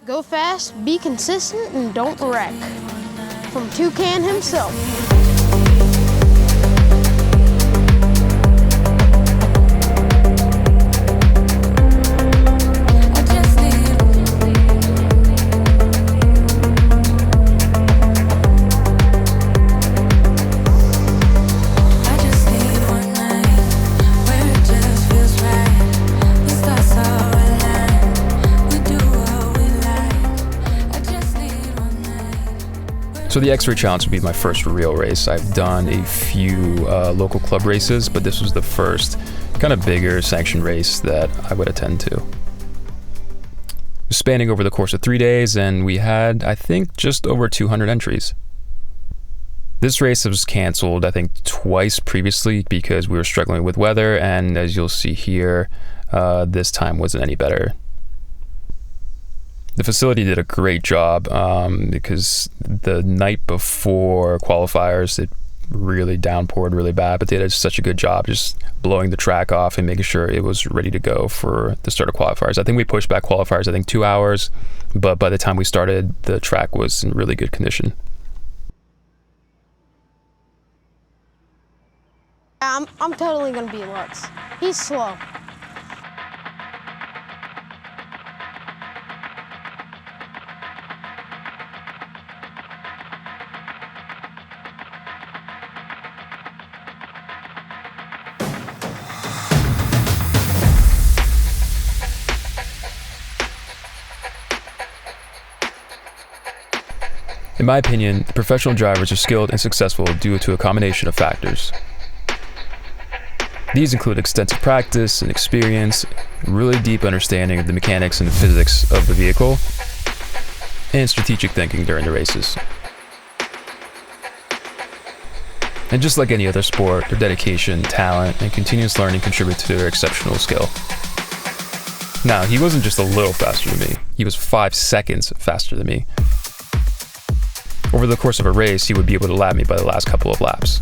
Go fast, be consistent, and don't wreck. From Toucan himself. So the X-Ray Challenge would be my first real race. I've done a few local club races, but this was the first kind of bigger sanctioned race that I would attend to. Spanning over the course of 3 days, and we had, I think, just over 200 entries. This race was canceled, I think, twice previously because we were struggling with weather, and as you'll see here, this time wasn't any better. The facility did a great job because the night before qualifiers, it really downpoured really bad, but they did such a good job just blowing the track off and making sure it was ready to go for the start of qualifiers. I think we pushed back qualifiers, 2 hours, but by the time we started, the track was in really good condition. I'm totally gonna be Lutz. He's slow. In my opinion, the professional drivers are skilled and successful due to a combination of factors. These include extensive practice and experience, really deep understanding of the mechanics and physics of the vehicle, and strategic thinking during the races. And just like any other sport, their dedication, talent, and continuous learning contribute to their exceptional skill. Now, he wasn't just a little faster than me, he was 5 seconds faster than me. Over the course of a race, he would be able to lap me by the last couple of laps.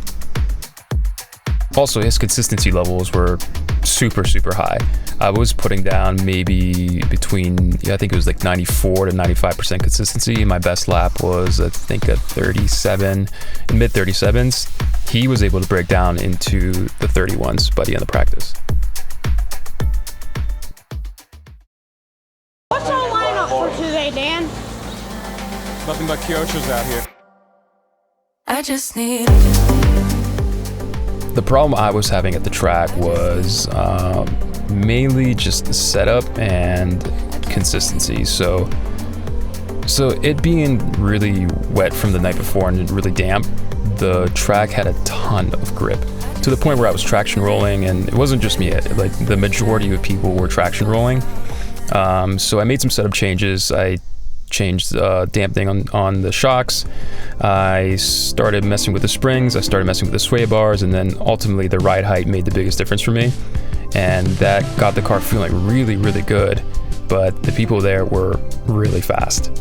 Also, his consistency levels were super high. I was putting down maybe between, I think it was like 94 to 95% consistency. My best lap was, I think, a 37, mid 37s. He was able to break down into the 31s by the end of practice. What's our lineup for today, Dan? Nothing but Kyoshos out here. I just need. The problem I was having at the track was mainly just the setup and consistency. So it being really wet from the night before and really damp, the track had a ton of grip to the point where I was traction rolling, and it wasn't just me. Like the majority of people were traction rolling. So I made some setup changes. I changed dampening on the shocks. I started messing with the springs. I started messing with the sway bars, and then ultimately the ride height made the biggest difference for me. And that got the car feeling really good, but the people there were really fast.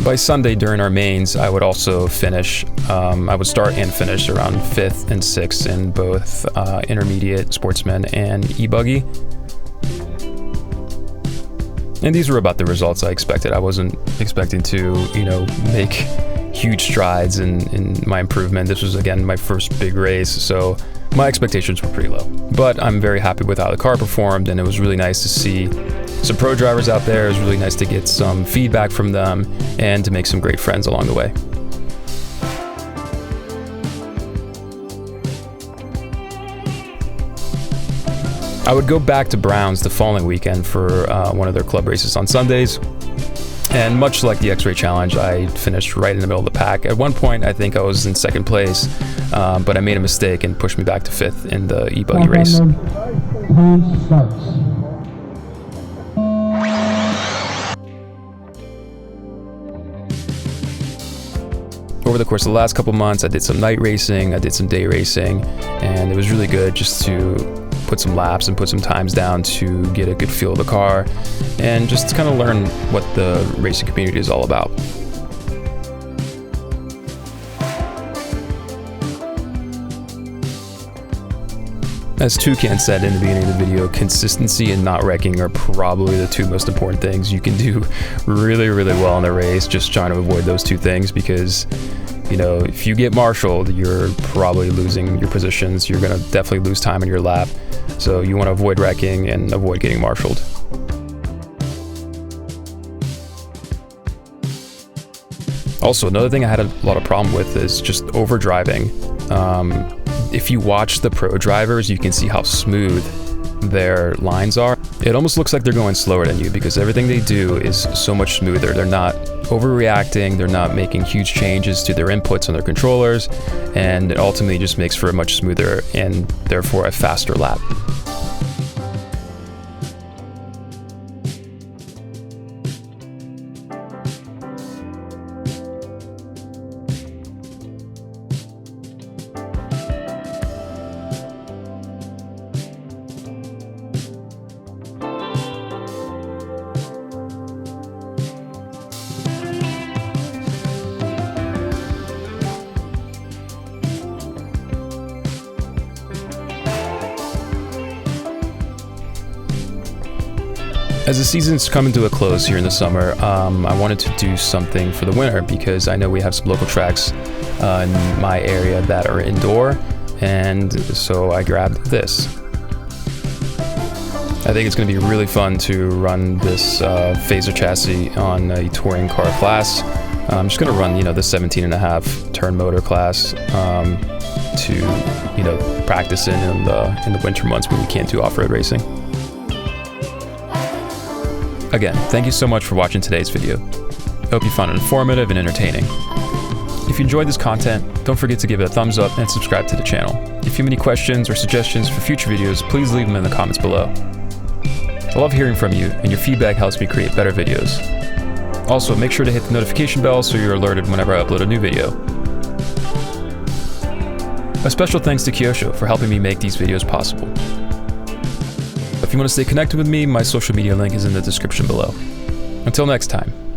By Sunday during our mains, I would also finish, I would start and finish around 5th and 6th in both intermediate sportsman and e-buggy. And these were about the results I expected. I wasn't expecting to, make huge strides in my improvement. This was, again, my first big race, so my expectations were pretty low. But I'm very happy with how the car performed, and it was really nice to see some pro drivers out there. It was really nice to get some feedback from them and to make some great friends along the way. I would go back to Brown's the following weekend for one of their club races on Sundays. And much like the X-Ray Challenge, I finished right in the middle of the pack. At one point, I think I was in 2nd place, but I made a mistake and pushed me back to 5th in the e-buggy race. Over the course of the last couple months, I did some night racing, I did some day racing, and it was really good just to put some laps and put some times down to get a good feel of the car and just to kind of learn what the racing community is all about. As Toucan said in the beginning of the video, consistency and not wrecking are probably the two most important things. You can do really, really well in the race just trying to avoid those two things, because, you know, if you get marshaled, you're probably losing your positions. You're going to definitely lose time in your lap. So you want to avoid wrecking and avoid getting marshaled. Also, another thing I had a lot of problem with is just overdriving. If you watch the pro drivers, you can see how smooth their lines are. It almost looks like they're going slower than you, because everything they do is so much smoother. They're not overreacting, they're not making huge changes to their inputs on their controllers, and it ultimately just makes for a much smoother and therefore a faster lap. As the season's coming to a close here in the summer, I wanted to do something for the winter, because I know we have some local tracks in my area that are indoor, and so I grabbed this. I think it's going to be really fun to run this phaser chassis on a touring car class. I'm just going to run, the 17.5 turn motor class to, practice in the winter months when we can't do off-road racing. Again, thank you so much for watching today's video. I hope you found it informative and entertaining. If you enjoyed this content, don't forget to give it a thumbs up and subscribe to the channel. If you have any questions or suggestions for future videos, please leave them in the comments below. I love hearing from you, and your feedback helps me create better videos. Also, make sure to hit the notification bell so you're alerted whenever I upload a new video. A special thanks to Kyosho for helping me make these videos possible. If you want to stay connected with me, my social media link is in the description below. Until next time.